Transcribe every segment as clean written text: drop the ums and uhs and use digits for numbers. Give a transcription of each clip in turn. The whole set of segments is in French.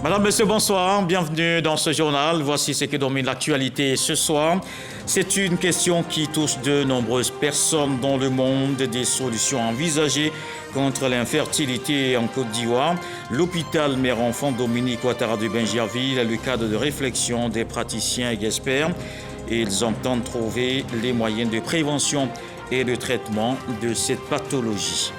Madame, Monsieur, bonsoir. Bienvenue dans ce journal. Voici ce qui domine l'actualité ce soir. C'est une question qui touche de nombreuses personnes dans le monde. Des solutions envisagées contre l'infertilité en Côte d'Ivoire. L'hôpital mère-enfant Dominique Ouattara de Bingerville est le cadre de réflexion des praticiens et experts. Ils entendent trouver les moyens de prévention et de traitement de cette pathologie.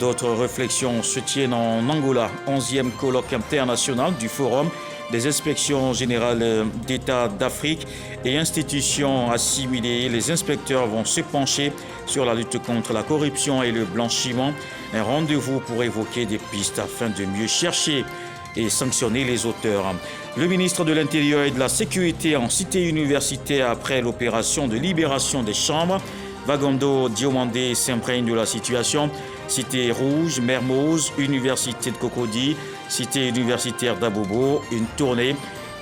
D'autres réflexions se tiennent en Angola, 11e colloque international du Forum des inspections générales d'État d'Afrique et institutions assimilées. Les inspecteurs vont se pencher sur la lutte contre la corruption et le blanchiment. Un rendez-vous pour évoquer des pistes afin de mieux chercher et sanctionner les auteurs. Le ministre de l'Intérieur et de la Sécurité en cité universitaire après l'opération de libération des chambres. Bagando Diomandé s'imprègne de la situation. Cité Rouge, Mermoz, Université de Cocody, Cité universitaire d'Abobo, une tournée,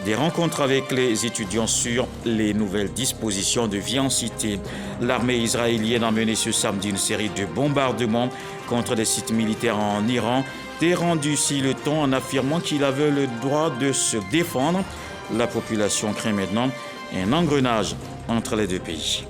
des rencontres avec les étudiants sur les nouvelles dispositions de vie en cité. L'armée israélienne a mené ce samedi une série de bombardements contre des sites militaires en Iran, rendu si le ton en affirmant qu'il avait le droit de se défendre. La population craint maintenant un engrenage entre les deux pays.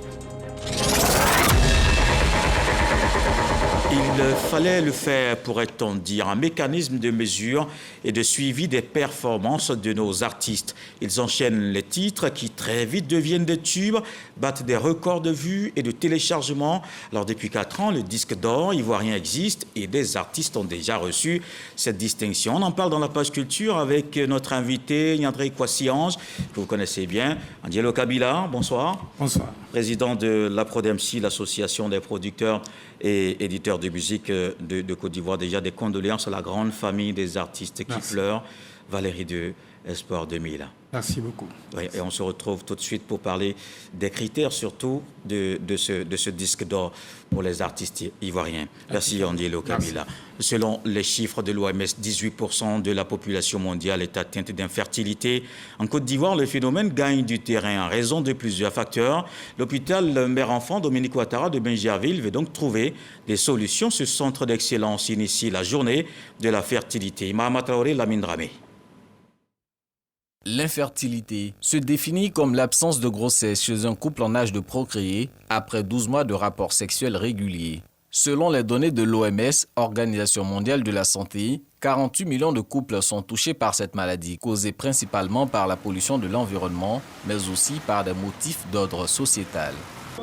Il fallait le faire, pourrait-on dire, un mécanisme de mesure et de suivi des performances de nos artistes. Ils enchaînent les titres qui très vite deviennent des tubes, battent des records de vues et de téléchargements. Alors depuis 4 ans, le disque d'or ivoirien existe et des artistes ont déjà reçu cette distinction. On en parle dans la page culture avec notre invité Yandré Kwasi-Ange, que vous connaissez bien. Angelo Kabila, bonsoir. Bonsoir. Président de l'APRODEMC, l'association des producteurs et éditeurs de musique de Côte d'Ivoire. Déjà des condoléances à la grande famille des artistes qui pleurent. Valérie de Espoir 2000. Merci beaucoup. Oui, et on se retrouve tout de suite pour parler des critères surtout de ce disque d'or pour les artistes ivoiriens. Merci Angelo Kabila. Selon les chiffres de l'OMS, 18% de la population mondiale est atteinte d'infertilité. En Côte d'Ivoire, le phénomène gagne du terrain en raison de plusieurs facteurs. L'hôpital mère-enfant Dominique Ouattara de Bingerville veut donc trouver des solutions. Ce centre d'excellence initie la journée de la fertilité. Mahama Traoré, Lamine Dramé. L'infertilité se définit comme l'absence de grossesse chez un couple en âge de procréer après 12 mois de rapports sexuels réguliers. Selon les données de l'OMS, Organisation mondiale de la santé, 48 millions de couples sont touchés par cette maladie, causée principalement par la pollution de l'environnement, mais aussi par des motifs d'ordre sociétal.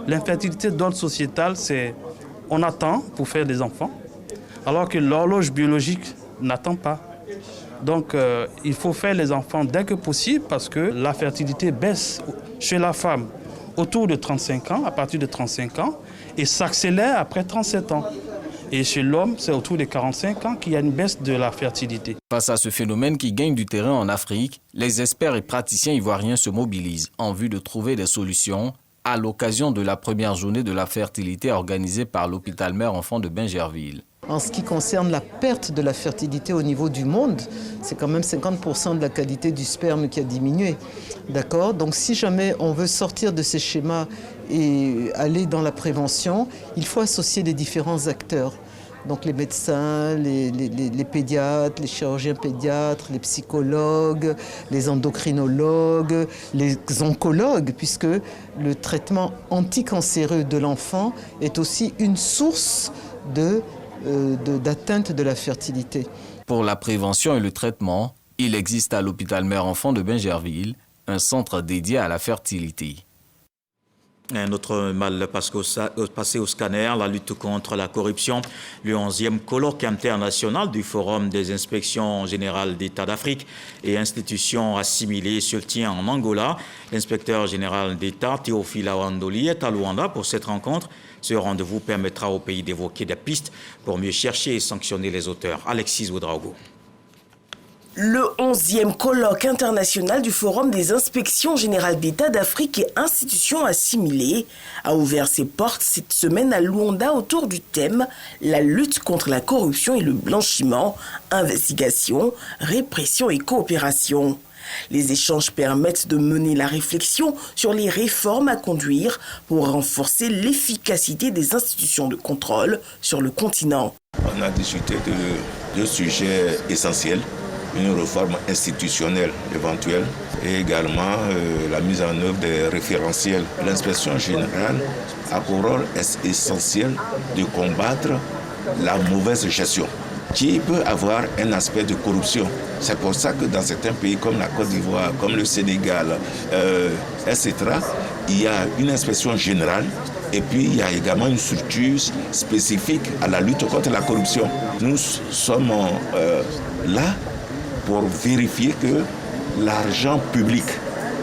L'infertilité d'ordre sociétal, c'est on attend pour faire des enfants, alors que l'horloge biologique n'attend pas. Donc, il faut faire les enfants dès que possible parce que la fertilité baisse chez la femme autour de 35 ans, à partir de 35 ans, et s'accélère après 37 ans. Et chez l'homme, c'est autour de 45 ans qu'il y a une baisse de la fertilité. Face à ce phénomène qui gagne du terrain en Afrique, les experts et praticiens ivoiriens se mobilisent en vue de trouver des solutions à l'occasion de la première journée de la fertilité organisée par l'hôpital mère-enfant de Bingerville. En ce qui concerne la perte de la fertilité au niveau du monde, c'est quand même 50% de la qualité du sperme qui a diminué. D'accord ? Donc si jamais on veut sortir de ces schémas et aller dans la prévention, il faut associer les différents acteurs. Donc les médecins, les pédiatres, les chirurgiens pédiatres, les psychologues, les endocrinologues, les oncologues, puisque le traitement anticancéreux de l'enfant est aussi une source d'atteinte de la fertilité. Pour la prévention et le traitement, il existe à l'hôpital mère-enfant de Bingerville un centre dédié à la fertilité. Un autre mal passé au scanner, la lutte contre la corruption. Le 11e colloque international du Forum des inspections générales d'État d'Afrique et institutions assimilées se tient en Angola. L'inspecteur général d'État, Théophile Awandoli, est à Luanda pour cette rencontre. Ce rendez-vous permettra au pays d'évoquer des pistes pour mieux chercher et sanctionner les auteurs. Alexis Ouedraogo. Le 11e colloque international du Forum des inspections générales d'État d'Afrique et institutions assimilées a ouvert ses portes cette semaine à Luanda autour du thème « La lutte contre la corruption et le blanchiment, investigation, répression et coopération ». Les échanges permettent de mener la réflexion sur les réformes à conduire pour renforcer l'efficacité des institutions de contrôle sur le continent. On a discuté de deux sujets essentiels. une réforme institutionnelle éventuelle et également la mise en œuvre des référentiels. L'inspection générale a pour rôle essentiel de combattre la mauvaise gestion qui peut avoir un aspect de corruption. C'est pour ça que dans certains pays comme la Côte d'Ivoire, comme le Sénégal, etc., il y a une inspection générale et puis il y a également une structure spécifique à la lutte contre la corruption. Nous sommes là pour vérifier que l'argent public,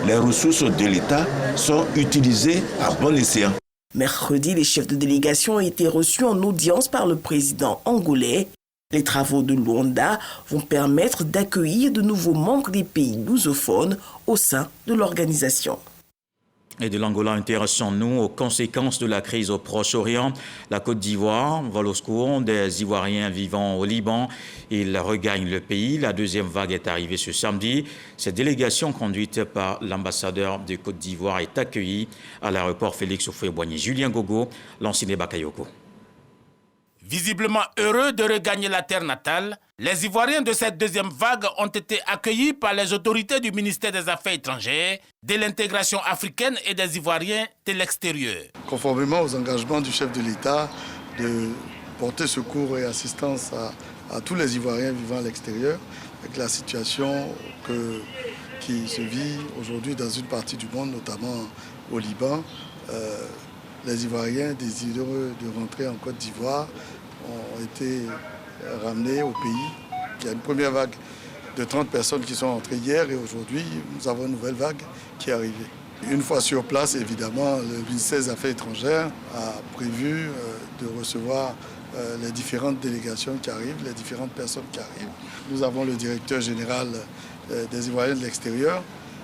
les ressources de l'État sont utilisées à bon escient. Mercredi, les chefs de délégation ont été reçus en audience par le président angolais. Les travaux de Luanda vont permettre d'accueillir de nouveaux membres des pays lusophones au sein de l'organisation. Et de l'Angola, intéressons-nous aux conséquences de la crise au Proche-Orient. La Côte d'Ivoire vole au secours des Ivoiriens vivant au Liban. Ils regagnent le pays. La deuxième vague est arrivée ce samedi. Cette délégation conduite par l'ambassadeur de Côte d'Ivoire est accueillie à l'aéroport Félix Houphouët-Boigny. Julien Gogo, Lanciné Bakayoko. Visiblement heureux de regagner la terre natale, les Ivoiriens de cette deuxième vague ont été accueillis par les autorités du ministère des Affaires étrangères, de l'intégration africaine et des Ivoiriens de l'extérieur. Conformément aux engagements du chef de l'État de porter secours et assistance à tous les Ivoiriens vivant à l'extérieur, avec la situation qui se vit aujourd'hui dans une partie du monde, notamment au Liban, les Ivoiriens désireux de rentrer en Côte d'Ivoire ont été ramenés au pays. Il y a une première vague de 30 personnes qui sont entrées hier et aujourd'hui, nous avons une nouvelle vague qui est arrivée. Une fois sur place, évidemment, le ministère des Affaires étrangères a prévu de recevoir les différentes délégations qui arrivent, les différentes personnes qui arrivent. Nous avons le directeur général des Ivoiriens de l'extérieur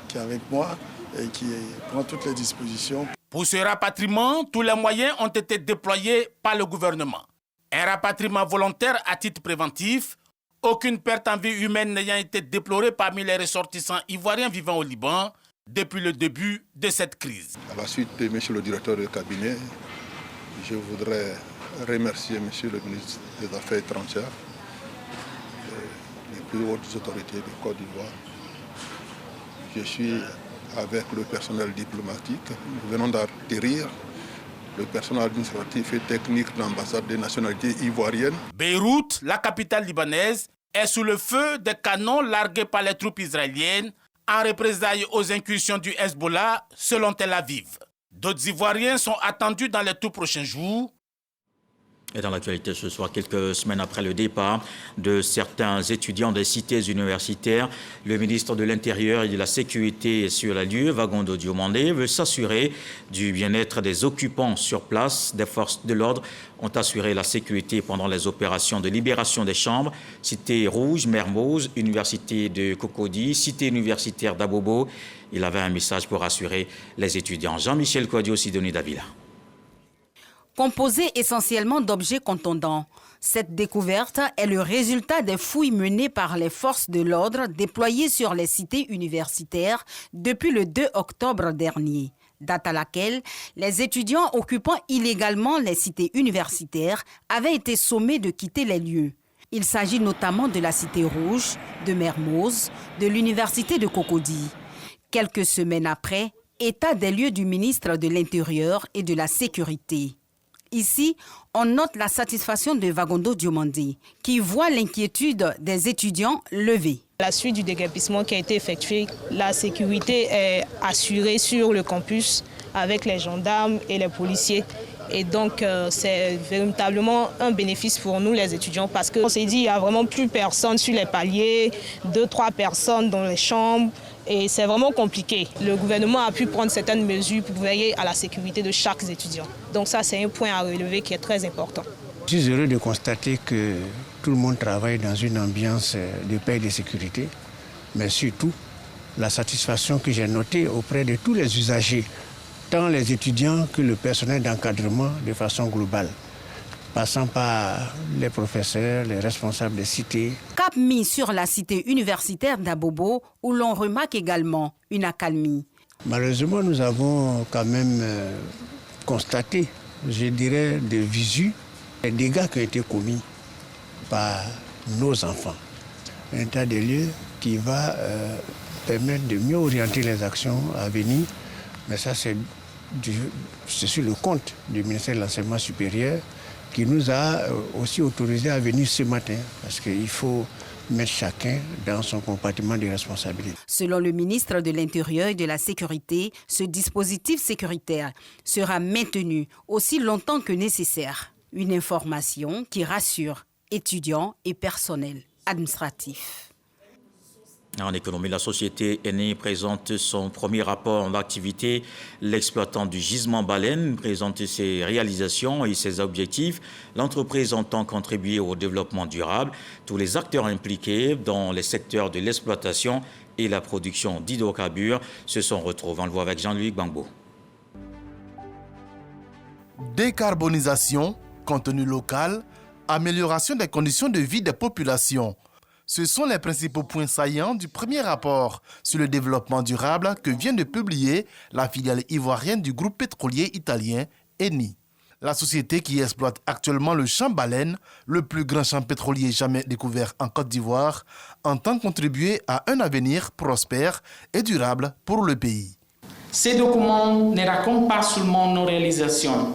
qui est avec moi et qui prend toutes les dispositions. Pour ce rapatriement, tous les moyens ont été déployés par le gouvernement. Un rapatriement volontaire à titre préventif, aucune perte en vie humaine n'ayant été déplorée parmi les ressortissants ivoiriens vivant au Liban depuis le début de cette crise. À la suite de M. le directeur de cabinet, je voudrais remercier M. le ministre des Affaires étrangères, les plus hautes autorités de Côte d'Ivoire. Je suis avec le personnel diplomatique. Nous venons d'atterrir le personnel administratif et technique de l'ambassade des nationalités ivoiriennes. Beyrouth, la capitale libanaise, est sous le feu des canons largués par les troupes israéliennes en représailles aux incursions du Hezbollah selon Tel Aviv. D'autres Ivoiriens sont attendus dans les tout prochains jours. Et dans l'actualité ce soir, quelques semaines après le départ de certains étudiants des cités universitaires, le ministre de l'Intérieur et de la Sécurité sur les lieux, Wagondo Diomandé, veut s'assurer du bien-être des occupants sur place. Des forces de l'ordre ont assuré la sécurité pendant les opérations de libération des chambres. Cité Rouge, Mermoz, Université de Cocody, Cité universitaire d'Abobo. Il avait un message pour assurer les étudiants. Jean-Michel Kodio, Sidonie Davila. Composée essentiellement d'objets contondants, cette découverte est le résultat des fouilles menées par les forces de l'ordre déployées sur les cités universitaires depuis le 2 octobre dernier, date à laquelle les étudiants occupant illégalement les cités universitaires avaient été sommés de quitter les lieux. Il s'agit notamment de la Cité Rouge, de Mermoz, de l'Université de Cocody. Quelques semaines après, état des lieux du ministre de l'Intérieur et de la Sécurité. Ici, on note la satisfaction de Wagondo Diomandé, qui voit l'inquiétude des étudiants levée. À la suite du déguerpissement qui a été effectué, la sécurité est assurée sur le campus avec les gendarmes et les policiers. Et donc, c'est véritablement un bénéfice pour nous, les étudiants, parce qu'on s'est dit qu'il n'y a vraiment plus personne sur les paliers, 2-3 personnes dans les chambres. Et c'est vraiment compliqué. Le gouvernement a pu prendre certaines mesures pour veiller à la sécurité de chaque étudiant. Donc ça, c'est un point à relever qui est très important. Je suis heureux de constater que tout le monde travaille dans une ambiance de paix et de sécurité, mais surtout la satisfaction que j'ai notée auprès de tous les usagers, tant les étudiants que le personnel d'encadrement de façon globale, passant par les professeurs, les responsables des cités. Cap mis sur la cité universitaire d'Abobo, où l'on remarque également une accalmie. Malheureusement, nous avons quand même constaté, je dirais, de visu, les dégâts qui ont été commis par nos enfants. un état des lieux qui va permettre de mieux orienter les actions à venir. Mais ça, c'est sur le compte du ministère de l'Enseignement supérieur qui nous a aussi autorisé à venir ce matin, parce qu'il faut mettre chacun dans son compartiment de responsabilité. Selon le ministre de l'Intérieur et de la Sécurité, ce dispositif sécuritaire sera maintenu aussi longtemps que nécessaire. Une information qui rassure étudiants et personnel administratif. En économie, la société Eni présente son premier rapport d'activité. L'exploitant du gisement baleine présente ses réalisations et ses objectifs. L'entreprise entend contribuer au développement durable. Tous les acteurs impliqués dans les secteurs de l'exploitation et la production d'hydrocarbures se sont retrouvés. On le voit avec Jean-Louis Gbangbo. Décarbonisation, contenu local, amélioration des conditions de vie des populations. Ce sont les principaux points saillants du premier rapport sur le développement durable que vient de publier la filiale ivoirienne du groupe pétrolier italien Eni. La société qui exploite actuellement le champ baleine, le plus grand champ pétrolier jamais découvert en Côte d'Ivoire, entend contribuer à un avenir prospère et durable pour le pays. Ces documents ne racontent pas seulement nos réalisations.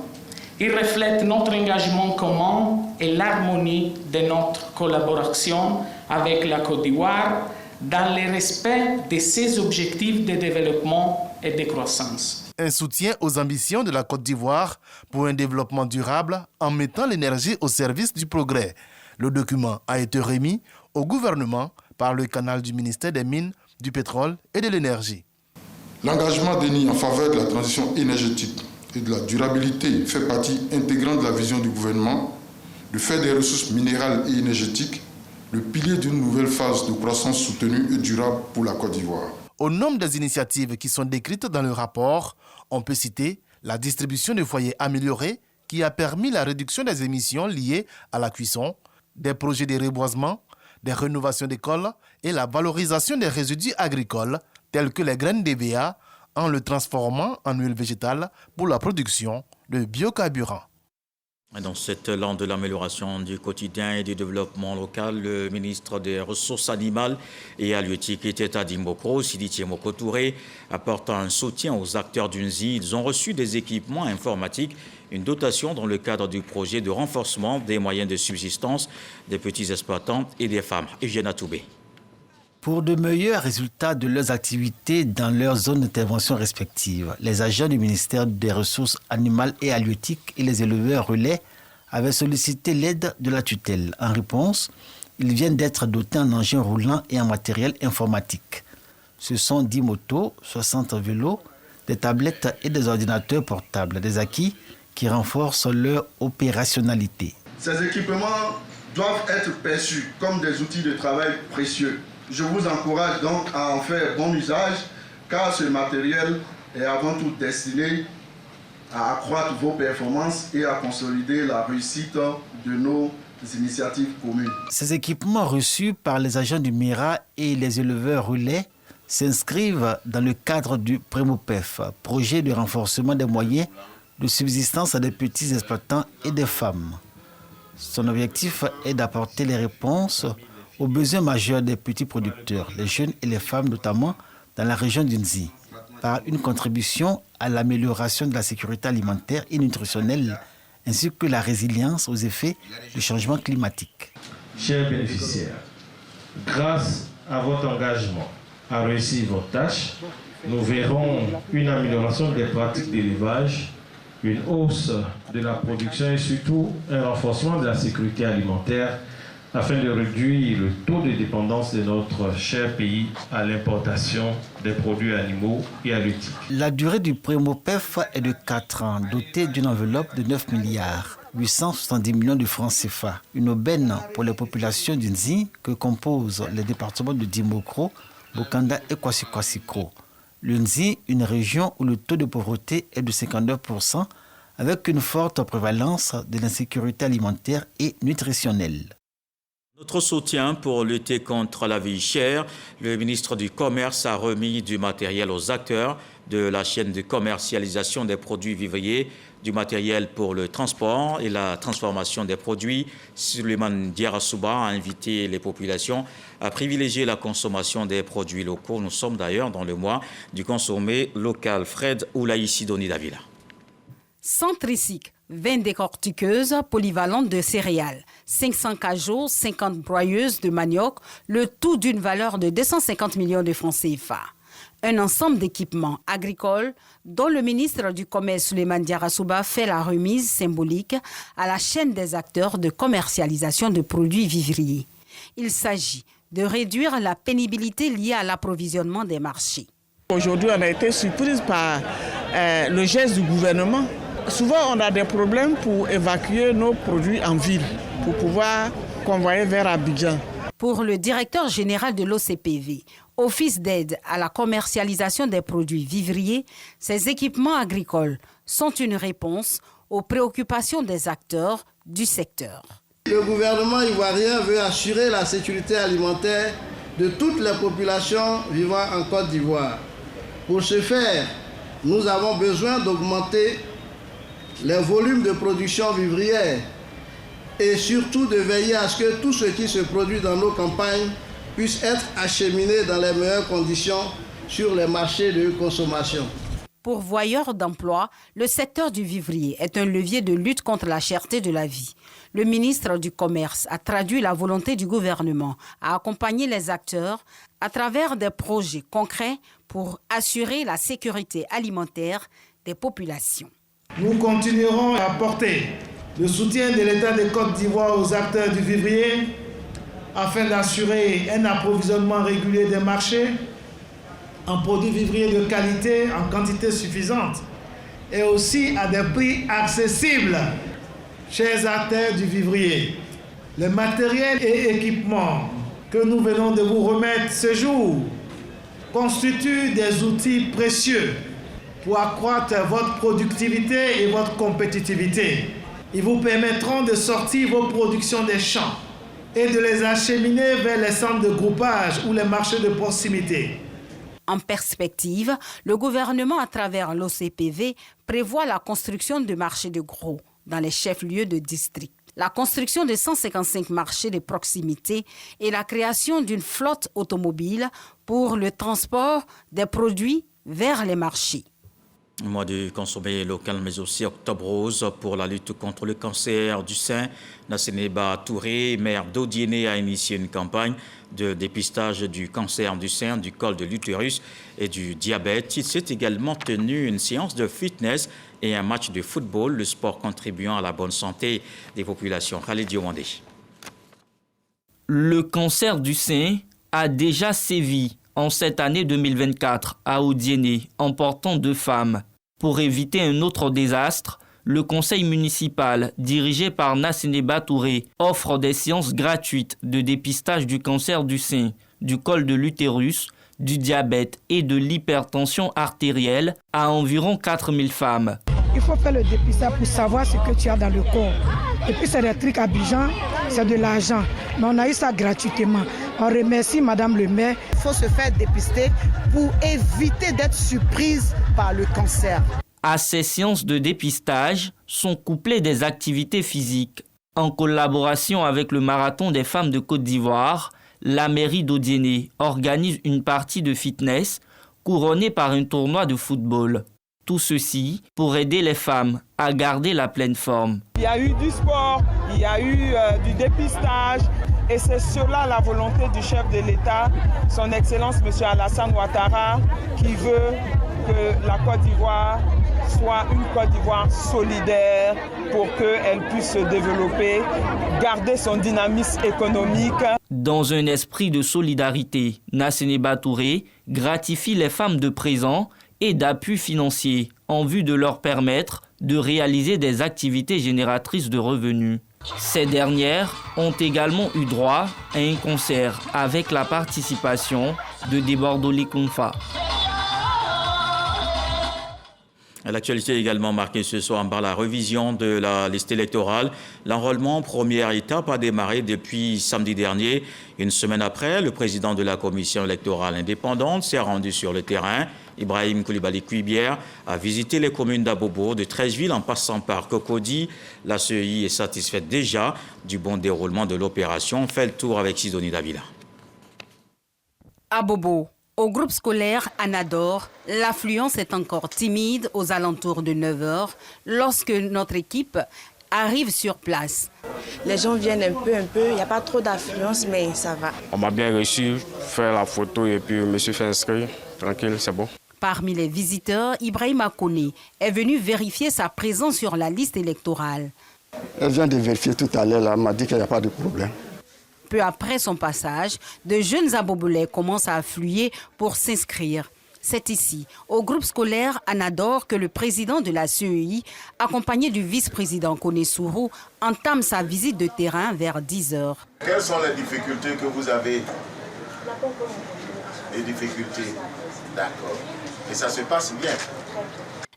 Ils reflètent notre engagement commun et l'harmonie de notre collaboration avec la Côte d'Ivoire dans le respect de ses objectifs de développement et de croissance. Un soutien aux ambitions de la Côte d'Ivoire pour un développement durable en mettant l'énergie au service du progrès. Le document a été remis au gouvernement par le canal du ministère des Mines, du Pétrole et de l'Énergie. L'engagement d'Eni en faveur de la transition énergétique et de la durabilité fait partie intégrante de la vision du gouvernement de faire des ressources minérales et énergétiques le pilier d'une nouvelle phase de croissance soutenue et durable pour la Côte d'Ivoire. Au nombre des initiatives qui sont décrites dans le rapport, on peut citer la distribution de foyers améliorés qui a permis la réduction des émissions liées à la cuisson, des projets de reboisement, des rénovations d'écoles et la valorisation des résidus agricoles tels que les graines d'EVA en le transformant en huile végétale pour la production de biocarburants. Dans cette lente de l'amélioration du quotidien et du développement local, le ministre des Ressources animales et halieutiques était à Dimbokro, Sidiki Moko Touré, apportant un soutien aux acteurs d'UNZI. Ils ont reçu des équipements informatiques, une dotation dans le cadre du projet de renforcement des moyens de subsistance des petits exploitants et des femmes. Eugène Toubé. Pour de meilleurs résultats de leurs activités dans leurs zones d'intervention respectives, les agents du ministère des Ressources animales et halieutiques et les éleveurs relais avaient sollicité l'aide de la tutelle. En réponse, ils viennent d'être dotés en engins roulants et en matériel informatique. Ce sont 10 motos, 60 vélos, des tablettes et des ordinateurs portables, des acquis qui renforcent leur opérationnalité. Ces équipements doivent être perçus comme des outils de travail précieux. Je vous encourage donc à en faire bon usage, car ce matériel est avant tout destiné à accroître vos performances et à consolider la réussite de nos initiatives communes. Ces équipements reçus par les agents du MIRA et les éleveurs relais s'inscrivent dans le cadre du PREMOPEF, projet de renforcement des moyens de subsistance des petits exploitants et des femmes. Son objectif est d'apporter les réponses aux besoins majeurs des petits producteurs, les jeunes et les femmes notamment dans la région d'Unzi, par une contribution à l'amélioration de la sécurité alimentaire et nutritionnelle, ainsi que la résilience aux effets du changement climatique. Chers bénéficiaires, grâce à votre engagement à réussir vos tâches, nous verrons une amélioration des pratiques d'élevage, une hausse de la production et surtout un renforcement de la sécurité alimentaire afin de réduire le taux de dépendance de notre cher pays à l'importation des produits animaux et halieutiques. La durée du PREMOPEF est de 4 ans, dotée d'une enveloppe de 9 milliards 870 millions de francs CFA. Une aubaine pour les populations d'Unzi que composent les départements de Dimbokro, Bokanda et Kwasi-Kwasi-Kro. L'Unzi, une région où le taux de pauvreté est de 59%, avec une forte prévalence de l'insécurité alimentaire et nutritionnelle. Notre soutien pour lutter contre la vie chère, le ministre du Commerce a remis du matériel aux acteurs de la chaîne de commercialisation des produits vivriers du matériel pour le transport et la transformation des produits. Souleymane Diarra-Souba a invité les populations à privilégier la consommation des produits locaux. Nous sommes d'ailleurs dans le mois du consommé local. Fred Oulaï Sidoni Davila. 100 tricycles, 20 décortiqueuses polyvalentes de céréales, 500 cajots, 50 broyeuses de manioc, le tout d'une valeur de 250 millions de francs CFA. Un ensemble d'équipements agricoles dont le ministre du Commerce Souleymane Diarra-Souba fait la remise symbolique à la chaîne des acteurs de commercialisation de produits vivriers. Il s'agit de réduire la pénibilité liée à l'approvisionnement des marchés. Aujourd'hui, on a été surprise par le geste du gouvernement. Souvent, on a des problèmes pour évacuer nos produits en ville, pour pouvoir convoyer vers Abidjan. Pour le directeur général de l'OCPV, Office d'aide à la commercialisation des produits vivriers, ces équipements agricoles sont une réponse aux préoccupations des acteurs du secteur. Le gouvernement ivoirien veut assurer la sécurité alimentaire de toutes les populations vivant en Côte d'Ivoire. Pour ce faire, nous avons besoin d'augmenter les volumes de production vivrière et surtout de veiller à ce que tout ce qui se produit dans nos campagnes puisse être acheminé dans les meilleures conditions sur les marchés de consommation. Pourvoyeur d'emplois, le secteur du vivrier est un levier de lutte contre la cherté de la vie. Le ministre du Commerce a traduit la volonté du gouvernement à accompagner les acteurs à travers des projets concrets pour assurer la sécurité alimentaire des populations. Nous continuerons à apporter le soutien de l'État de Côte d'Ivoire aux acteurs du vivrier afin d'assurer un approvisionnement régulier des marchés en produits vivriers de qualité en quantité suffisante et aussi à des prix accessibles. Chers acteurs du vivrier, les matériels et équipements que nous venons de vous remettre ce jour constituent des outils précieux pour accroître votre productivité et votre compétitivité. Ils vous permettront de sortir vos productions des champs et de les acheminer vers les centres de groupage ou les marchés de proximité. En perspective, le gouvernement, à travers l'OCPV, prévoit la construction de marchés de gros dans les chefs-lieux de district, la construction de 155 marchés de proximité et la création d'une flotte automobile pour le transport des produits vers les marchés. Mois du consommé local, mais aussi Octobre Rose pour la lutte contre le cancer du sein. Nasseneba Touré, maire d'Odiéné, a initié une campagne de dépistage du cancer du sein, du col de l'utérus et du diabète. Il s'est également tenu une séance de fitness et un match de football, le sport contribuant à la bonne santé des populations. Khalid Diomandé. Le cancer du sein a déjà sévi en cette année 2024 à Odiéné, emportant 2 femmes. Pour éviter un autre désastre, le conseil municipal, dirigé par Nasseneba Touré, offre des séances gratuites de dépistage du cancer du sein, du col de l'utérus, du diabète et de l'hypertension artérielle à environ 4000 femmes. Il faut faire le dépistage pour savoir ce que tu as dans le corps. Et puis c'est des trucs à Abidjan, c'est de l'argent. Mais on a eu ça gratuitement. On remercie Madame le maire. Il faut se faire dépister pour éviter d'être surprise par le cancer. À ces séances de dépistage sont couplées des activités physiques. En collaboration avec le Marathon des femmes de Côte d'Ivoire, la mairie d'Odiéné organise une partie de fitness couronnée par un tournoi de football. Tout ceci pour aider les femmes à garder la pleine forme. Il y a eu du sport, il y a eu du dépistage et c'est cela la volonté du chef de l'État, son Excellence M. Alassane Ouattara, qui veut que la Côte d'Ivoire soit une Côte d'Ivoire solidaire pour qu'elle puisse se développer, garder son dynamisme économique. Dans un esprit de solidarité, Nasseneba Touré gratifie les femmes de présent et d'appui financier en vue de leur permettre de réaliser des activités génératrices de revenus. Ces dernières ont également eu droit à un concert avec la participation de Debordoli Konfa. L'actualité est également marquée ce soir par la révision de la liste électorale. L'enrôlement, première étape, a démarré depuis samedi dernier. Une semaine après, le président de la commission électorale indépendante s'est rendu sur le terrain. Ibrahim Koulibaly-Cuibière a visité les communes d'Abobo, de Treichville en passant par Cocody. La CEI est satisfaite déjà du bon déroulement de l'opération. On fait le tour avec Sidonie Davila. Abobo. Au groupe scolaire Anador, l'affluence est encore timide aux alentours de 9h lorsque notre équipe arrive sur place. Les gens viennent un peu, il n'y a pas trop d'affluence, mais ça va. On m'a bien reçu, faire la photo et puis je me suis fait inscrire. Tranquille, c'est bon. Parmi les visiteurs, Ibrahim Akone est venu vérifier sa présence sur la liste électorale. Elle vient de vérifier tout à l'heure, elle m'a dit qu'il n'y a pas de problème. Peu après son passage, de jeunes abobolais commencent à affluer pour s'inscrire. C'est ici, au groupe scolaire Anador, que le président de la CEI, accompagné du vice-président Kone Sourou, entame sa visite de terrain vers 10h. Quelles sont les difficultés que vous avez? Les difficultés, d'accord. Et ça se passe bien.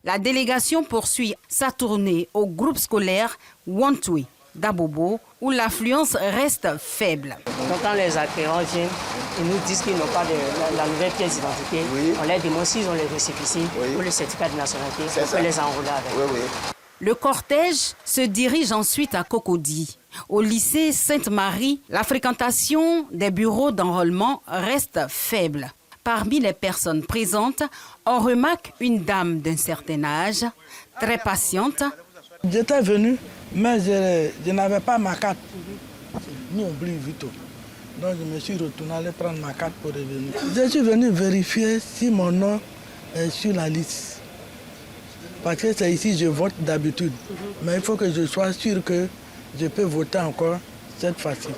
La délégation poursuit sa tournée au groupe scolaire Wantui d'Abobo, où l'affluence reste faible. Donc quand les acquérants viennent, ils nous disent qu'ils n'ont pas de la nouvelle pièce d'identité. Oui. On les demande s'ils ont les récépissés ou le certificat de nationalité. On peut les enrôler avec. Le cortège se dirige ensuite à Cocody. Au lycée Sainte-Marie, la fréquentation des bureaux d'enrôlement reste faible. Parmi les personnes présentes, on remarque une dame d'un certain âge, très patiente. J'étais venu, mais je n'avais pas ma carte. Nous, on oublie vite. Donc je me suis retourné aller prendre ma carte pour revenir. Je suis venu vérifier si mon nom est sur la liste. Parce que c'est ici que je vote d'habitude. Mais il faut que je sois sûr que je peux voter encore cette fois-ci.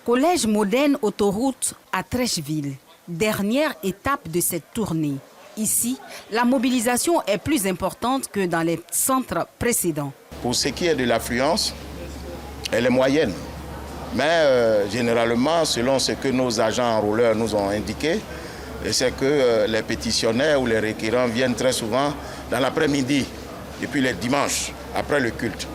Collège moderne autoroute à Treichville. Dernière étape de cette tournée. Ici, la mobilisation est plus importante que dans les centres précédents. Pour ce qui est de l'affluence, elle est moyenne. Mais généralement, selon ce que nos agents enrôleurs nous ont indiqué, c'est que les pétitionnaires ou les requérants viennent très souvent dans l'après-midi, et puis les dimanches, après le culte.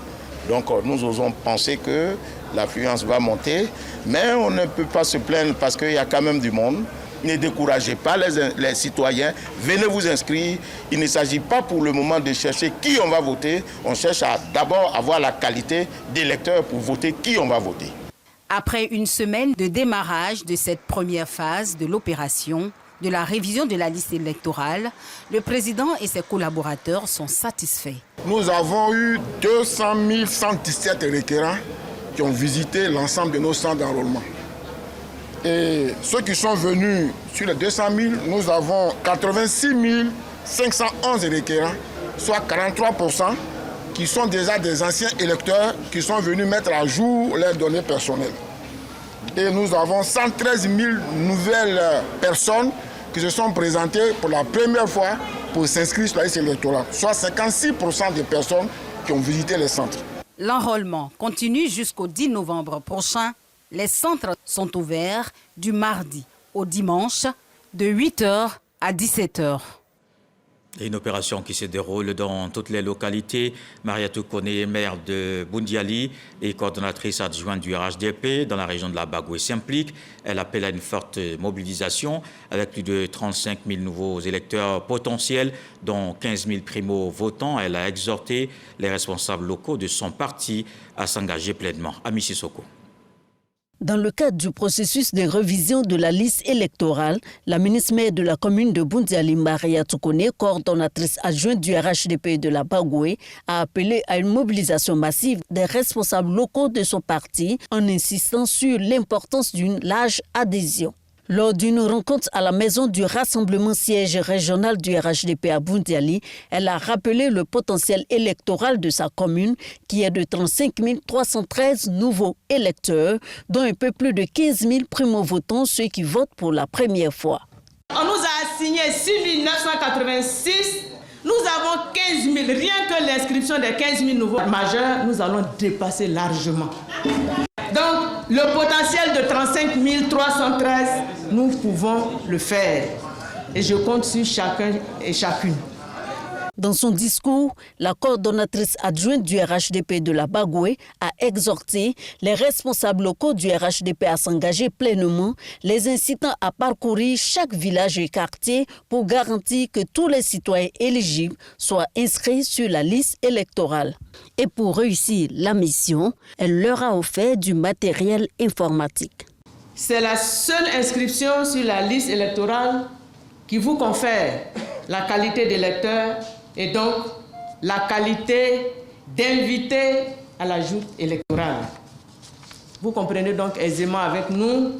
Donc nous osons penser que l'affluence va monter, mais on ne peut pas se plaindre parce qu'il y a quand même du monde. Ne découragez pas les citoyens, venez vous inscrire. Il ne s'agit pas pour le moment de chercher qui on va voter. On cherche à d'abord avoir la qualité d'électeur pour voter qui on va voter. Après une semaine de démarrage de cette première phase de l'opération, de la révision de la liste électorale, le président et ses collaborateurs sont satisfaits. Nous avons eu 200 117 requérants qui ont visité l'ensemble de nos centres d'enrôlement. Et ceux qui sont venus sur les 200 000, nous avons 86 511 requérants, soit 43%, qui sont déjà des anciens électeurs qui sont venus mettre à jour leurs données personnelles. Et nous avons 113 000 nouvelles personnes qui se sont présentées pour la première fois pour s'inscrire sur la liste électorale, soit 56% des personnes qui ont visité les centres. L'enrôlement continue jusqu'au 10 novembre prochain. Les centres sont ouverts du mardi au dimanche de 8h à 17h. Une opération qui se déroule dans toutes les localités. Mariatou Kone, maire de Boundiali et coordonnatrice adjointe du RHDP dans la région de la Bagoué s'implique. Elle appelle à une forte mobilisation avec plus de 35 000 nouveaux électeurs potentiels, dont 15 000 primo-votants. Elle a exhorté les responsables locaux de son parti à s'engager pleinement. Ami Sissoko. Dans le cadre du processus de révision de la liste électorale, la ministre-maire de la commune de Boundiali, Mariatou Kone, coordonnatrice adjointe du RHDP de la Bagoué, a appelé à une mobilisation massive des responsables locaux de son parti en insistant sur l'importance d'une large adhésion. Lors d'une rencontre à la maison du rassemblement siège régional du RHDP à Boundiali, elle a rappelé le potentiel électoral de sa commune qui est de 35 313 nouveaux électeurs, dont un peu plus de 15 000 primo-votants, ceux qui votent pour la première fois. On nous a assigné 6 986, nous avons 15 000, rien que l'inscription des 15 000 nouveaux majeurs, nous allons dépasser largement. Donc, le potentiel de 35 313, nous pouvons le faire. Et je compte sur chacun et chacune. Dans son discours, la coordonnatrice adjointe du RHDP de la Bagoué a exhorté les responsables locaux du RHDP à s'engager pleinement, les incitant à parcourir chaque village et quartier pour garantir que tous les citoyens éligibles soient inscrits sur la liste électorale. Et pour réussir la mission, elle leur a offert du matériel informatique. C'est la seule inscription sur la liste électorale qui vous confère la qualité d'électeur et donc la qualité d'invité à la joute électorale. Vous comprenez donc aisément avec nous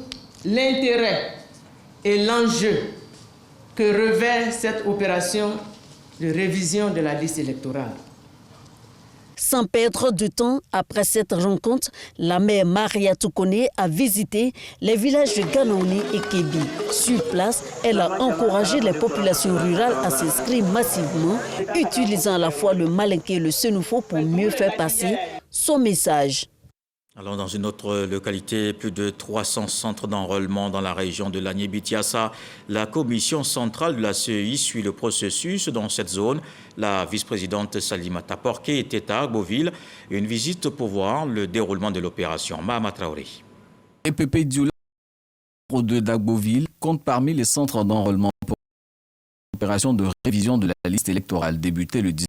l'intérêt et l'enjeu que revêt cette opération de révision de la liste électorale. Sans perdre de temps, après cette rencontre, la maire Maria Toukone a visité les villages de Ganaoni et Kébi. Sur place, elle a encouragé les populations rurales à s'inscrire massivement, utilisant à la fois le malinké et le sénoufo pour mieux faire passer son message. Alors, dans une autre localité, plus de 300 centres d'enrôlement dans la région de l'Agné-Bidiassa. La commission centrale de la CEI suit le processus dans cette zone. La vice-présidente Salimata Porqué était à Agboville. Une visite pour voir le déroulement de l'opération. Mahama Traoré. EPP Dioula de d'Agboville compte parmi les centres d'enrôlement pour l'opération de révision de la liste électorale débutée le 19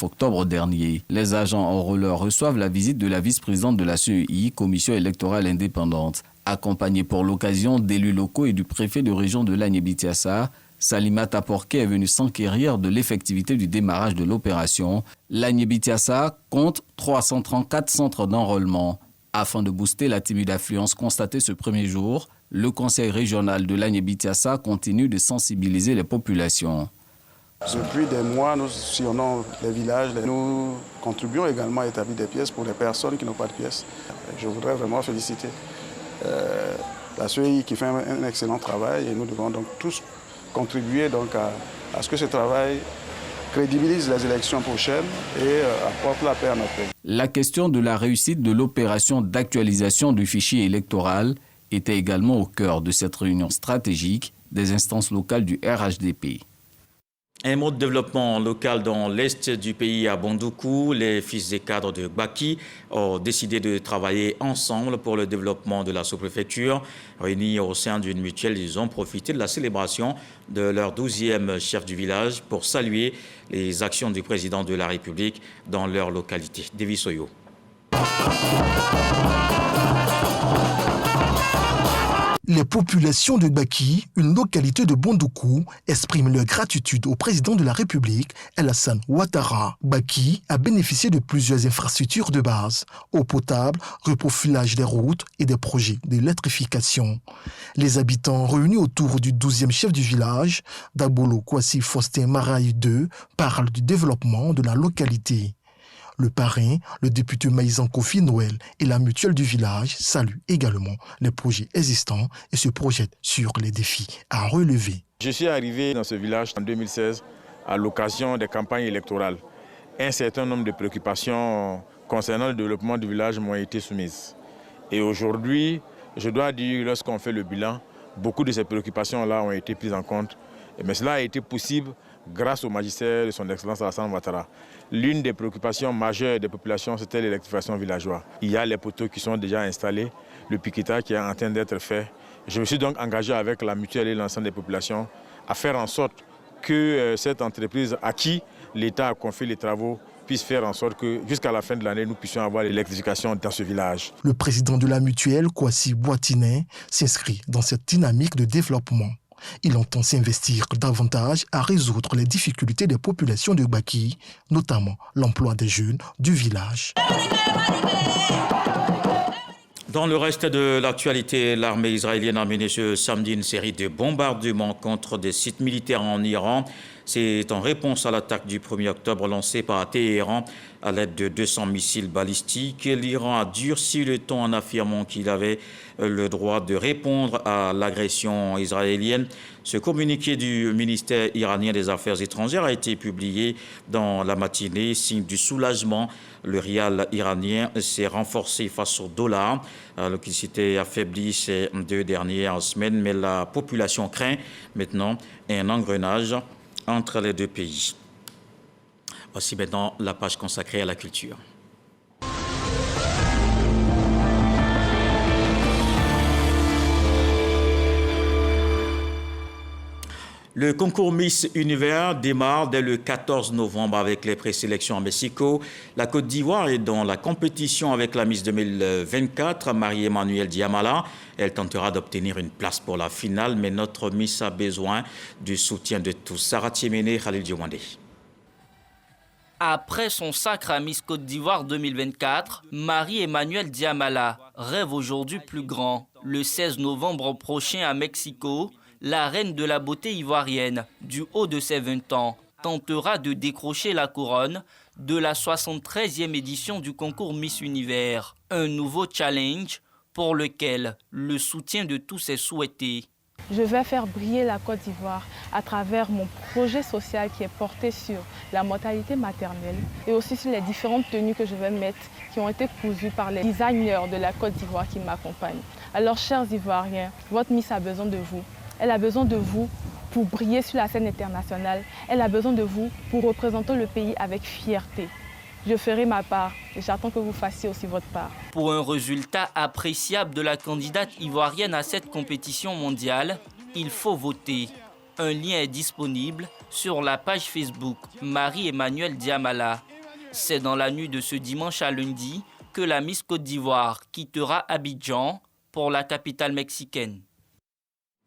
octobre dernier. Les agents enrôleurs reçoivent la visite de la vice-présidente de la CEI, Commission électorale indépendante. Accompagnée pour l'occasion d'élus locaux et du préfet de région de l'Agné-Bidiassa, Salimata Porqué est venue s'enquérir de l'effectivité du démarrage de l'opération. L'Agné-Bidiassa compte 334 centres d'enrôlement. Afin de booster la timide affluence constatée ce premier jour, le conseil régional de l'Agné-Bidiassa continue de sensibiliser les populations. Depuis des mois, nous sillonnons les villages. Nous contribuons également à établir des pièces pour les personnes qui n'ont pas de pièces. Je voudrais vraiment féliciter la CEI qui fait un excellent travail et nous devons donc tous contribuer donc à ce que ce travail crédibilise les élections prochaines et apporte la paix à notre pays. La question de la réussite de l'opération d'actualisation du fichier électoral était également au cœur de cette réunion stratégique des instances locales du RHDP. Un mot de développement local dans l'est du pays à Bondoukou. Les fils et cadres de Gbaki ont décidé de travailler ensemble pour le développement de la sous-préfecture. Réunis au sein d'une mutuelle, ils ont profité de la célébration de leur 12e chef du village pour saluer les actions du président de la République dans leur localité. Devi Soyo. Les populations de Gbaki, une localité de Bondoukou, expriment leur gratitude au président de la République, Alassane Ouattara. Gbaki a bénéficié de plusieurs infrastructures de base, eau potable, reprofilage des routes et des projets d'électrification. Les habitants réunis autour du 12e chef du village, Dabolo Kwasi Faustin Maraï II, parlent du développement de la localité. Le parrain, le député Maïsan Kofi Noël et la mutuelle du village saluent également les projets existants et se projettent sur les défis à relever. Je suis arrivé dans ce village en 2016 à l'occasion des campagnes électorales. Un certain nombre de préoccupations concernant le développement du village m'ont été soumises. Et aujourd'hui, je dois dire, lorsqu'on fait le bilan, beaucoup de ces préoccupations-là ont été prises en compte. Mais cela a été possible grâce au magistère de son Excellence Alassane Ouattara. L'une des préoccupations majeures des populations, c'était l'électrification villageoise. Il y a les poteaux qui sont déjà installés, le piquetage qui est en train d'être fait. Je me suis donc engagé avec la mutuelle et l'ensemble des populations à faire en sorte que cette entreprise à qui l'État a confié les travaux puisse faire en sorte que jusqu'à la fin de l'année, nous puissions avoir l'électrification dans ce village. Le président de la mutuelle, Kwasi Boitinet, s'inscrit dans cette dynamique de développement. Il entend s'investir davantage à résoudre les difficultés des populations de Gbaki, notamment l'emploi des jeunes du village. Dans le reste de l'actualité, l'armée israélienne a mené ce samedi une série de bombardements contre des sites militaires en Iran. C'est en réponse à l'attaque du 1er octobre lancée par Téhéran à l'aide de 200 missiles balistiques. L'Iran a durci le ton en affirmant qu'il avait le droit de répondre à l'agression israélienne. Ce communiqué du ministère iranien des Affaires étrangères a été publié dans la matinée, signe du soulagement. Le rial iranien s'est renforcé face au dollar, alors qu'il s'était affaibli ces 2 dernières semaines. Mais la population craint maintenant un engrenage entre les deux pays. Voici maintenant la page consacrée à la culture. Le concours Miss Univers démarre dès le 14 novembre avec les présélections à Mexico. La Côte d'Ivoire est dans la compétition avec la Miss 2024, Marie-Emmanuelle Diamala. Elle tentera d'obtenir une place pour la finale, mais notre Miss a besoin du soutien de tous. Sarah Tiemene, Khalil Diomande. Après son sacre à Miss Côte d'Ivoire 2024, Marie-Emmanuelle Diamala rêve aujourd'hui plus grand. Le 16 novembre prochain à Mexico, la reine de la beauté ivoirienne, du haut de ses 20 ans, tentera de décrocher la couronne de la 73e édition du concours Miss Univers. Un nouveau challenge pour lequel le soutien de tous est souhaité. Je vais faire briller la Côte d'Ivoire à travers mon projet social qui est porté sur la mortalité maternelle et aussi sur les différentes tenues que je vais mettre qui ont été cousues par les designers de la Côte d'Ivoire qui m'accompagnent. Alors, chers Ivoiriens, votre Miss a besoin de vous. Elle a besoin de vous pour briller sur la scène internationale. Elle a besoin de vous pour représenter le pays avec fierté. Je ferai ma part et j'attends que vous fassiez aussi votre part. Pour un résultat appréciable de la candidate ivoirienne à cette compétition mondiale, il faut voter. Un lien est disponible sur la page Facebook Marie-Emmanuelle Diamala. C'est dans la nuit de ce dimanche à lundi que la Miss Côte d'Ivoire quittera Abidjan pour la capitale mexicaine.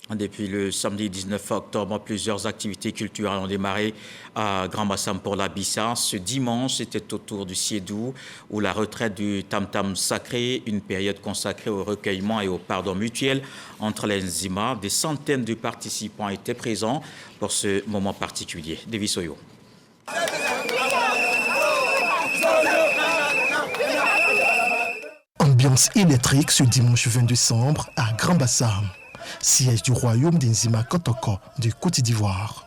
Depuis le samedi 19 octobre, plusieurs activités culturelles ont démarré à Grand-Bassam pour la Bissa. Ce dimanche, c'était au tour du Siedou, où la retraite du tam-tam sacré, une période consacrée au recueillement et au pardon mutuel entre les Nzima. Des centaines de participants étaient présents pour ce moment particulier. Devi Soyo. Ambiance électrique ce dimanche 20 décembre à Grand-Bassam, siège du royaume des Nzima Kotoko de Côte d'Ivoire.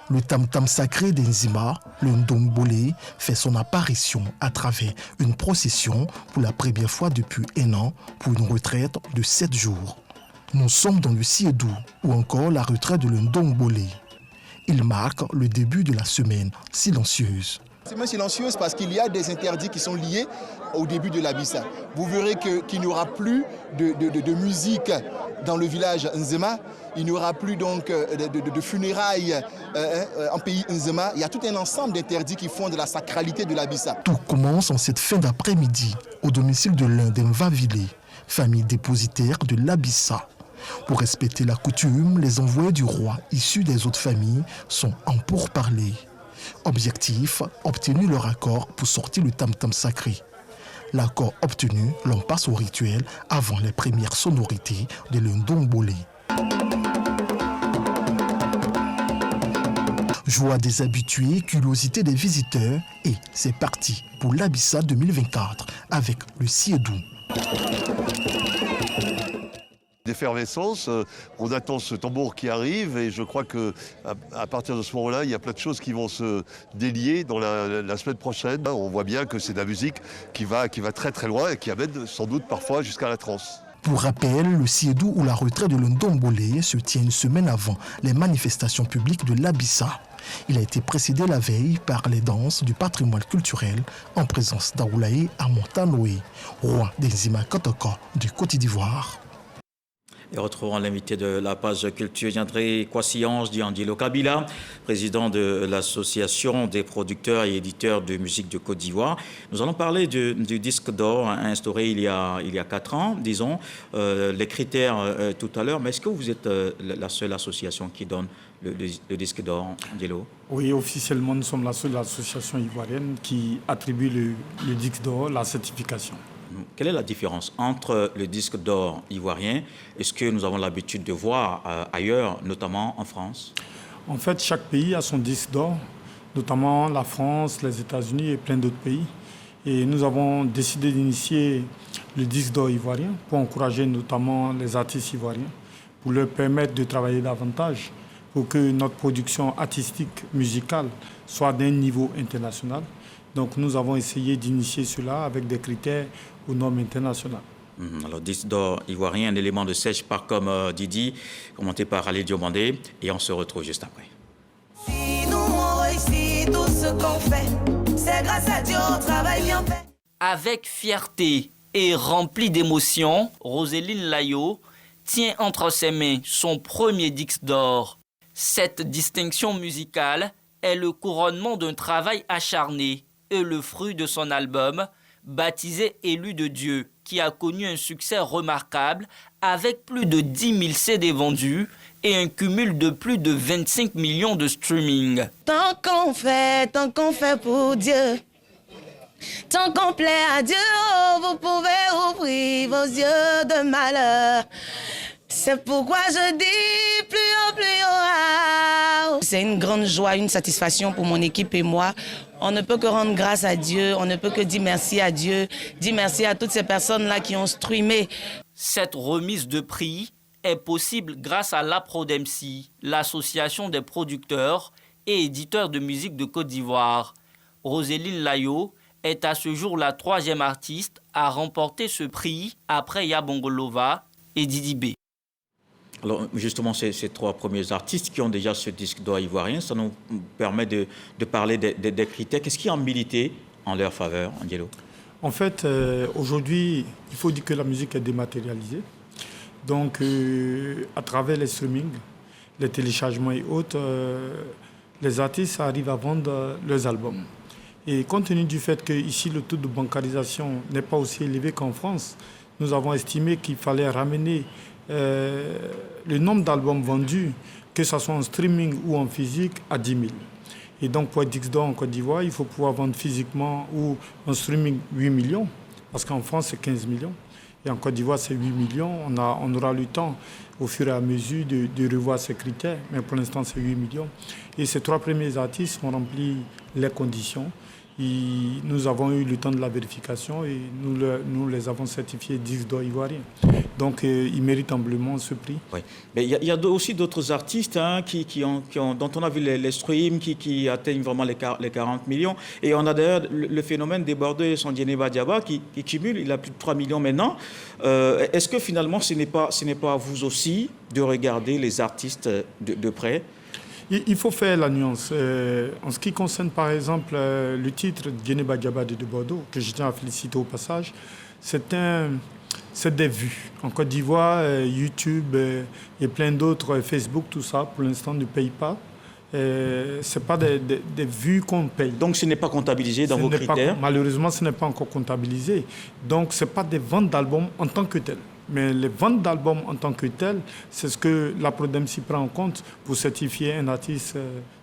Le tam-tam sacré des Nzima, le Ndombole, fait son apparition à travers une procession pour la première fois depuis un an pour une retraite de 7 jours. Nous sommes dans le Siedou ou encore la retraite de Ndombole. Il marque le début de la semaine silencieuse. C'est silencieuse parce qu'il y a des interdits qui sont liés au début de la Bissa. Vous verrez qu'il n'y aura plus de musique dans le village Nzema. Il n'y aura plus donc de funérailles en pays Nzema. Il y a tout un ensemble d'interdits qui font de la sacralité de la Bissa. Tout commence en cette fin d'après-midi au domicile de l'un des Mvavile, famille dépositaire de l'Abissa. Pour respecter la coutume, les envoyés du roi issus des autres familles sont en pourparlers. Objectif, obtenir leur accord pour sortir le tam-tam sacré. L'accord obtenu, l'on passe au rituel avant les premières sonorités de l'Ndombole. Joie des habitués, curiosité des visiteurs et c'est parti pour l'Abissa 2024 avec le Siedou. D'effervescence, on attend ce tambour qui arrive et je crois qu'à partir de ce moment-là, il y a plein de choses qui vont se délier dans la semaine prochaine. On voit bien que c'est de la musique qui va très très loin et qui amène sans doute parfois jusqu'à la transe. Pour rappel, le Siedou ou la retraite de l'Ndombole se tient une semaine avant les manifestations publiques de l'Abissa. Il a été précédé la veille par les danses du patrimoine culturel en présence d'Aoulaye Amontanoé, roi des Nzima Kotoko du Côte d'Ivoire. Et retrouvons l'invité de la page culture, Yandré Kwasi-Ange Diandilo Kabila, président de l'association des producteurs et éditeurs de musique de Côte d'Ivoire. Nous allons parler du disque d'or instauré il y a 4 ans, disons, les critères tout à l'heure. Mais est-ce que vous êtes la seule association qui donne le disque d'or, Diallo? Oui, officiellement, nous sommes la seule association ivoirienne qui attribue le disque d'or, la certification. Quelle est la différence entre le disque d'or ivoirien et ce que nous avons l'habitude de voir ailleurs, notamment en France? En fait, chaque pays a son disque d'or, notamment la France, les États-Unis et plein d'autres pays. Et nous avons décidé d'initier le disque d'or ivoirien pour encourager notamment les artistes ivoiriens, pour leur permettre de travailler davantage, pour que notre production artistique, musicale soit d'un niveau international. Donc nous avons essayé d'initier cela avec des critères aux normes internationales. Alors, disque d'or ivoirien, un élément de sèche par comme Didi, commenté par Ali Diomandé, et on se retrouve juste après. Si nous on réussit tout ce qu'on fait, c'est grâce à Dieu au travail bien fait. Avec fierté et remplie d'émotion, Roséline Layo tient entre ses mains son premier disque d'or. Cette distinction musicale est le couronnement d'un travail acharné et le fruit de son album, baptisé Élu de Dieu, qui a connu un succès remarquable avec plus de 10 000 CD vendus et un cumul de plus de 25 millions de streaming. Tant qu'on fait pour Dieu, tant qu'on plaît à Dieu, vous pouvez ouvrir vos yeux de malheur. C'est pourquoi je dis plus haut, c'est une grande joie, une satisfaction pour mon équipe et moi. On ne peut que rendre grâce à Dieu, on ne peut que dire merci à Dieu, dire merci à toutes ces personnes-là qui ont streamé. Cette remise de prix est possible grâce à l'APRODEMSI, l'association des producteurs et éditeurs de musique de Côte d'Ivoire. Roséline Layo est à ce jour la 3e artiste à remporter ce prix après Yabongolova et Didi B. Alors justement, ces 3 premiers artistes qui ont déjà ce disque d'or ivoirien, ça nous permet de parler des critères. Qu'est-ce qui a milité en leur faveur, Angelo? En fait, aujourd'hui, il faut dire que la musique est dématérialisée. Donc, à travers les streamings, les téléchargements et autres, les artistes arrivent à vendre leurs albums. Et compte tenu du fait qu'ici, le taux de bancarisation n'est pas aussi élevé qu'en France, nous avons estimé qu'il fallait ramener le nombre d'albums vendus, que ce soit en streaming ou en physique, à 10 000. Et donc, pour être disque d'or en Côte d'Ivoire, il faut pouvoir vendre physiquement ou en streaming 8 millions, parce qu'en France, c'est 15 millions. Et en Côte d'Ivoire, c'est 8 millions. On aura le temps, au fur et à mesure, de revoir ces critères. Mais pour l'instant, c'est 8 millions. Et ces 3 premiers artistes ont rempli les conditions. Nous avons eu le temps de la vérification et nous les avons certifiés disques d'or ivoiriens. Donc, ils méritent amplement ce prix. Oui. Mais il y a aussi d'autres artistes dont on a vu les streams qui atteignent vraiment les 40 millions. Et on a d'ailleurs le phénomène débordé son Djeneba Diaba qui cumule, il a plus de 3 millions maintenant. Est-ce que finalement, ce n'est pas à vous aussi de regarder les artistes de près? Il faut faire la nuance. En ce qui concerne, par exemple, le titre Djeneba Diaba de Bordeaux, que je tiens à féliciter au passage, c'est des vues. En Côte d'Ivoire, YouTube et plein d'autres, Facebook, tout ça, pour l'instant, ne payent pas. Ce n'est pas des vues qu'on paye. Donc, ce n'est pas comptabilisé dans vos critères? Malheureusement, ce n'est pas encore comptabilisé. Donc, ce n'est pas des ventes d'albums en tant que telles. Mais les ventes d'albums en tant que telles, c'est ce que l'APRODEMSI prend en compte pour certifier un artiste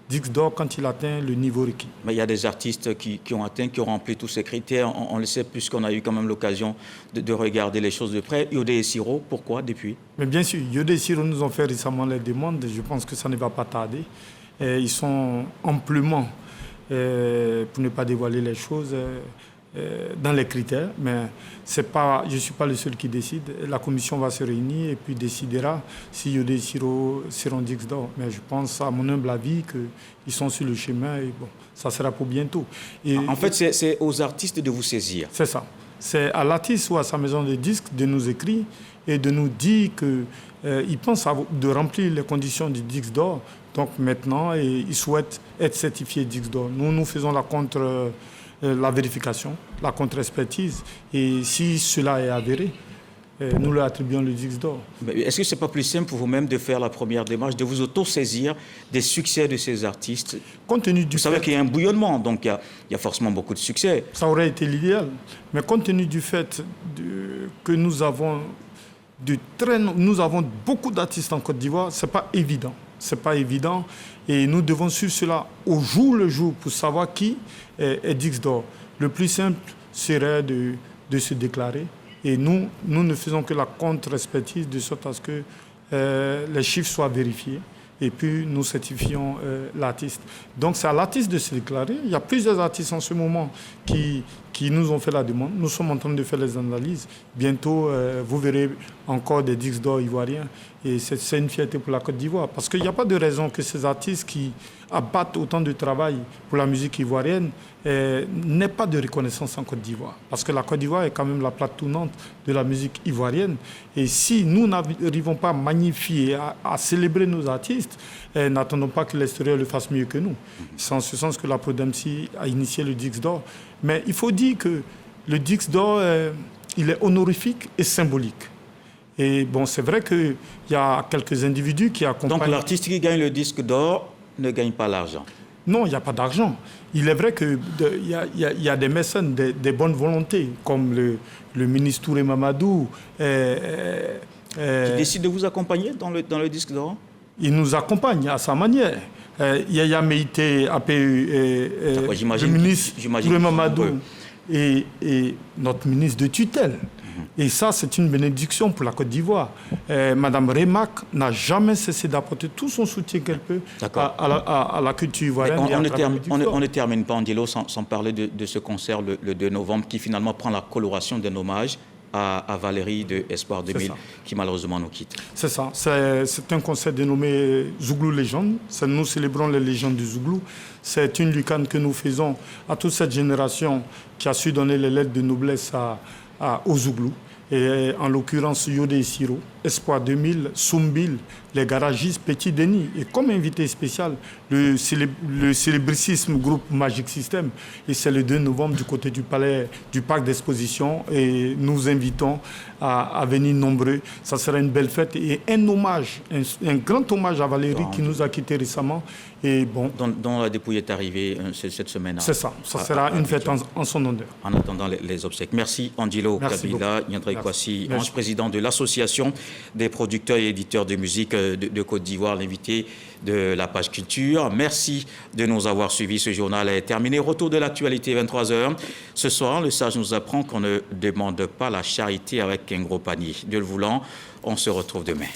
disque d'or quand il atteint le niveau requis. Mais il y a des artistes qui ont rempli tous ces critères. On le sait puisqu'on a eu quand même l'occasion de regarder les choses de près. Yodé et Siro, pourquoi depuis? Mais bien sûr, Yodé et Siro nous ont fait récemment les demandes. Je pense que ça ne va pas tarder. Et ils sont amplement, pour ne pas dévoiler les choses, dans les critères, mais je ne suis pas le seul qui décide. La commission va se réunir et puis décidera si Yodé et Siro seront disques d'or. Mais je pense, à mon humble avis, qu'ils sont sur le chemin et bon, ça sera pour bientôt. Et en fait, c'est aux artistes de vous saisir. C'est ça. C'est à l'artiste ou à sa maison de disques de nous écrire et de nous dire qu'ils pensent de remplir les conditions du disque d'or. Donc maintenant, ils souhaitent être certifiés disques d'or. Nous faisons la vérification, la contre-expertise. Et si cela est avéré, nous leur attribuons le disque d'or. Est-ce que ce n'est pas plus simple pour vous-même de faire la première démarche, de vous auto-saisir des succès de ces artistes? Vous savez qu'il y a un bouillonnement, donc il y a forcément beaucoup de succès. Ça aurait été l'idéal. Mais compte tenu du fait que nous avons beaucoup d'artistes en Côte d'Ivoire, ce n'est pas évident. Ce n'est pas évident et nous devons suivre cela au jour le jour pour savoir qui est disque d'or. Le plus simple serait de se déclarer et nous ne faisons que la contre-expertise de sorte à ce que les chiffres soient vérifiés et puis nous certifions l'artiste. Donc c'est à l'artiste de se déclarer. Il y a plusieurs artistes en ce moment qui qui nous ont fait la demande. Nous sommes en train de faire les analyses. Bientôt, vous verrez encore des disques d'or ivoiriens. Et c'est une fierté pour la Côte d'Ivoire. Parce qu'il n'y a pas de raison que ces artistes qui abattent autant de travail pour la musique ivoirienne n'aient pas de reconnaissance en Côte d'Ivoire. Parce que la Côte d'Ivoire est quand même la plaque tournante de la musique ivoirienne. Et si nous n'arrivons pas à magnifier, à célébrer nos artistes, n'attendons pas que l'extérieur le fasse mieux que nous. C'est en ce sens que la Prodemsi a initié le disque d'or. Mais il faut dire que le disque d'or, il est honorifique et symbolique. Et bon, c'est vrai qu'il y a quelques individus qui accompagnent... Donc l'artiste qui gagne le disque d'or ne gagne pas l'argent? Non, il n'y a pas d'argent. Il est vrai qu'il y a des mécènes, des bonnes volontés, comme le ministre Touré Mamadou. Qui décide de vous accompagner dans le disque d'or? Il nous accompagne à sa manière. Yaya Meïté, APU, le ministre Touré Mamadou et notre ministre de tutelle. Et ça, c'est une bénédiction pour la Côte d'Ivoire. Madame Remak n'a jamais cessé d'apporter tout son soutien qu'elle peut à la culture ivoirienne. On ne termine pas, Andilo, sans parler de ce concert le 2 novembre qui finalement prend la coloration d'un hommage à Valérie de Espoir 2000 qui malheureusement nous quitte. C'est ça. C'est un concert dénommé Zouglou Légende. Nous célébrons les légendes du Zouglou. C'est une lucane que nous faisons à toute cette génération qui a su donner les lettres de noblesse aux Zouglou. Et en l'occurrence Yodé Siro, Espoir 2000, Soumbil, les garagistes, Petit Denis. Et comme invité spécial, le célébrissime groupe Magic System. Et c'est le 2 novembre du côté du palais, du parc d'exposition. Et nous invitons à venir nombreux. Ça sera une belle fête et un hommage, un grand hommage à Valérie qui nous a quittés récemment. Et bon, dont la dépouille est arrivée cette semaine. C'est ça. Ça sera une fête en son honneur. En attendant les obsèques. Merci Andilo Kabila, Nyandré Kwasi, président de l'Association des producteurs et éditeurs de musique de Côte d'Ivoire, l'invité de la page culture. Merci de nous avoir suivis. Ce journal est terminé. Retour de l'actualité, 23h. Ce soir, le sage nous apprend qu'on ne demande pas la charité avec un gros panier. Dieu le voulant, on se retrouve demain.